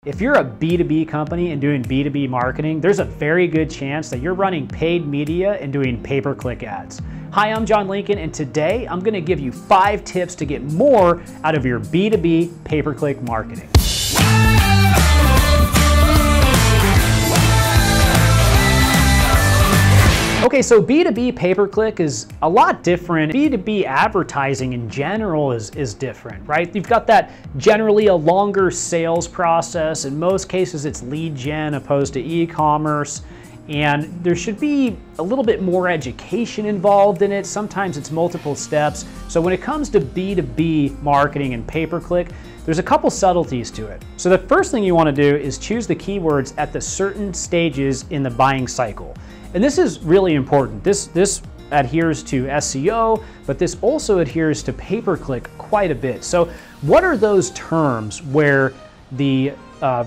If you're a B2B company and doing B2B marketing, there's a very good chance that you're running paid media and doing pay-per-click ads. Hi, I'm John Lincoln, and today I'm gonna give you 5 tips to get more out of your B2B pay-per-click marketing. Okay, so B2B pay-per-click is a lot different. B2B advertising in general is different, right? You've got that generally a longer sales process. In most cases, it's lead gen opposed to e-commerce. And there should be a little bit more education involved in it. Sometimes it's multiple steps. So when it comes to B2B marketing and pay-per-click, there's a couple subtleties to it. So the first thing you want to do is choose the keywords at the certain stages in the buying cycle. And this is really important. This adheres to SEO, but this also adheres to pay-per-click quite a bit. So what are those terms where the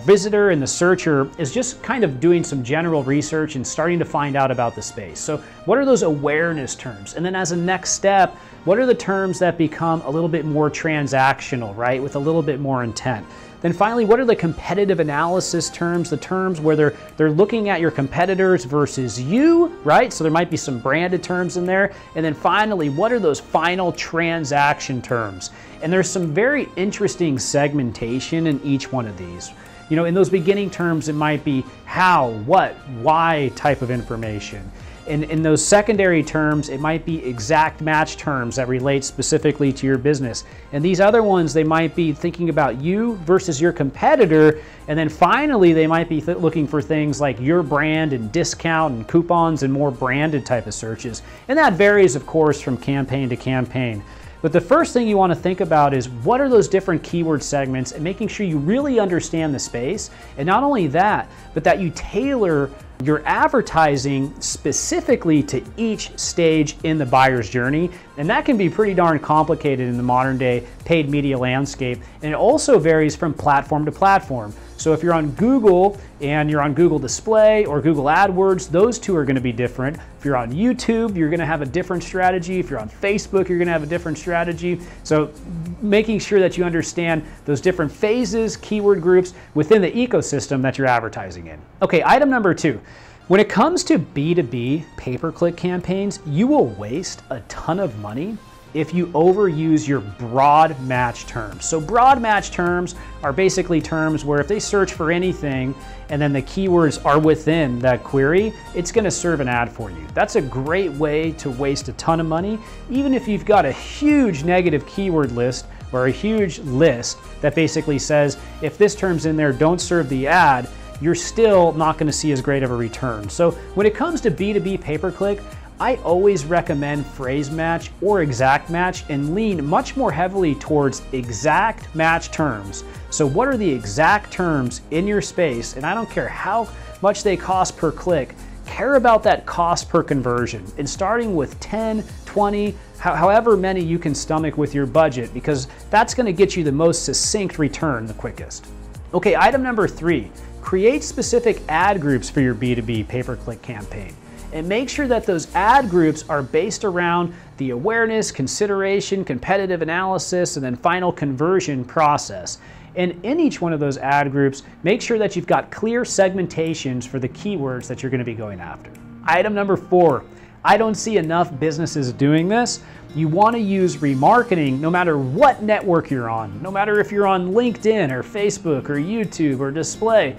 visitor and the searcher is just kind of doing some general research and starting to find out about the space? So what are those awareness terms? And then as a next step, what are the terms that become a little bit more transactional, right? With a little bit more intent. Then finally, what are the competitive analysis terms, the terms where they're looking at your competitors versus you, right? So there might be some branded terms in there. And then finally, what are those final transaction terms? And there's some very interesting segmentation in each one of these. You know, in those beginning terms, it might be how, what, why type of information. In those secondary terms, it might be exact match terms that relate specifically to your business. And these other ones, they might be thinking about you versus your competitor. And then finally, they might be looking for things like your brand and discount and coupons and more branded type of searches. And that varies, of course, from campaign to campaign. But the first thing you want to think about is what are those different keyword segments and making sure you really understand the space. And not only that, but that you tailor your advertising specifically to each stage in the buyer's journey. And that can be pretty darn complicated in the modern day paid media landscape. And it also varies from platform to platform. So if you're on Google and you're on Google Display or Google AdWords, those two are going to be different. If you're on YouTube, you're going to have a different strategy. If you're on Facebook, you're going to have a different strategy. So making sure that you understand those different phases, keyword groups within the ecosystem that you're advertising in. Okay, item number 2. When it comes to B2B pay-per-click campaigns, you will waste a ton of money if you overuse your broad match terms. So broad match terms are basically terms where if they search for anything and then the keywords are within that query, it's gonna serve an ad for you. That's a great way to waste a ton of money, even if you've got a huge negative keyword list or a huge list that basically says, if this term's in there, don't serve the ad, you're still not gonna see as great of a return. So when it comes to B2B pay-per-click, I always recommend phrase match or exact match and lean much more heavily towards exact match terms. So what are the exact terms in your space? And I don't care how much they cost per click, care about that cost per conversion. And starting with 10, 20, however many you can stomach with your budget, because that's gonna get you the most succinct return the quickest. Okay, item number 3, create specific ad groups for your B2B pay-per-click campaign. And make sure that those ad groups are based around the awareness, consideration, competitive analysis, and then final conversion process. And in each one of those ad groups, make sure that you've got clear segmentations for the keywords that you're going to be going after. Item number 4, I don't see enough businesses doing this. You want to use remarketing no matter what network you're on, no matter if you're on LinkedIn or Facebook or YouTube or display,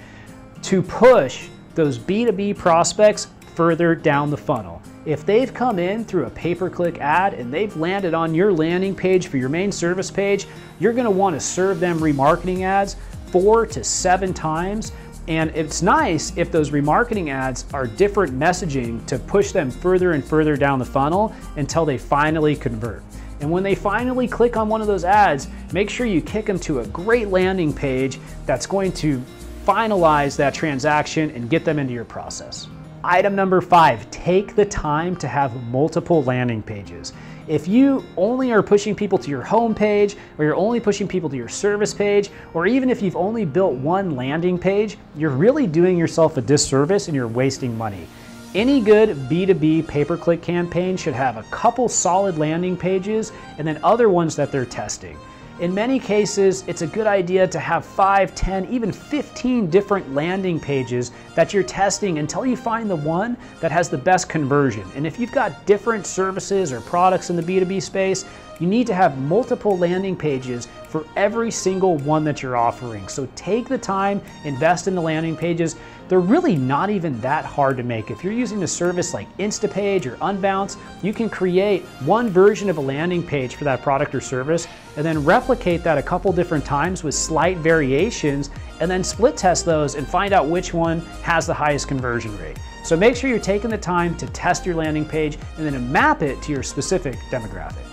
to push those B2B prospects further down the funnel. If they've come in through a pay-per-click ad and they've landed on your landing page for your main service page, you're going to want to serve them remarketing ads 4 to 7 times. And it's nice if those remarketing ads are different messaging to push them further and further down the funnel until they finally convert. And when they finally click on one of those ads, make sure you kick them to a great landing page that's going to finalize that transaction and get them into your process. Item number 5, take the time to have multiple landing pages. If you only are pushing people to your home page, or you're only pushing people to your service page, or even if you've only built one landing page, you're really doing yourself a disservice and you're wasting money. Any good B2B pay-per-click campaign should have a couple solid landing pages and then other ones that they're testing. In many cases, it's a good idea to have 5, 10, even 15 different landing pages that you're testing until you find the one that has the best conversion. And if you've got different services or products in the B2B space, you need to have multiple landing pages for every single one that you're offering. So take the time, invest in the landing pages. They're really not even that hard to make. If you're using a service like Instapage or Unbounce, you can create one version of a landing page for that product or service and then replicate that a couple different times with slight variations and then split test those and find out which one has the highest conversion rate. So make sure you're taking the time to test your landing page and then map it to your specific demographic.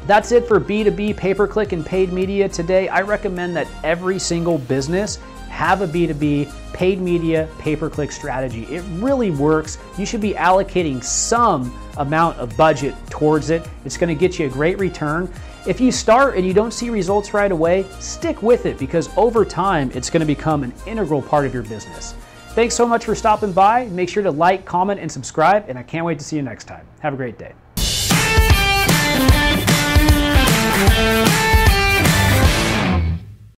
That's it for B2B pay-per-click and paid media today. I recommend that every single business have a B2B paid media pay-per-click strategy. It really works. You should be allocating some amount of budget towards it. It's going to get you a great return. If you start and you don't see results right away, stick with it because over time, it's going to become an integral part of your business. Thanks so much for stopping by. Make sure to like, comment, and subscribe, and I can't wait to see you next time. Have a great day.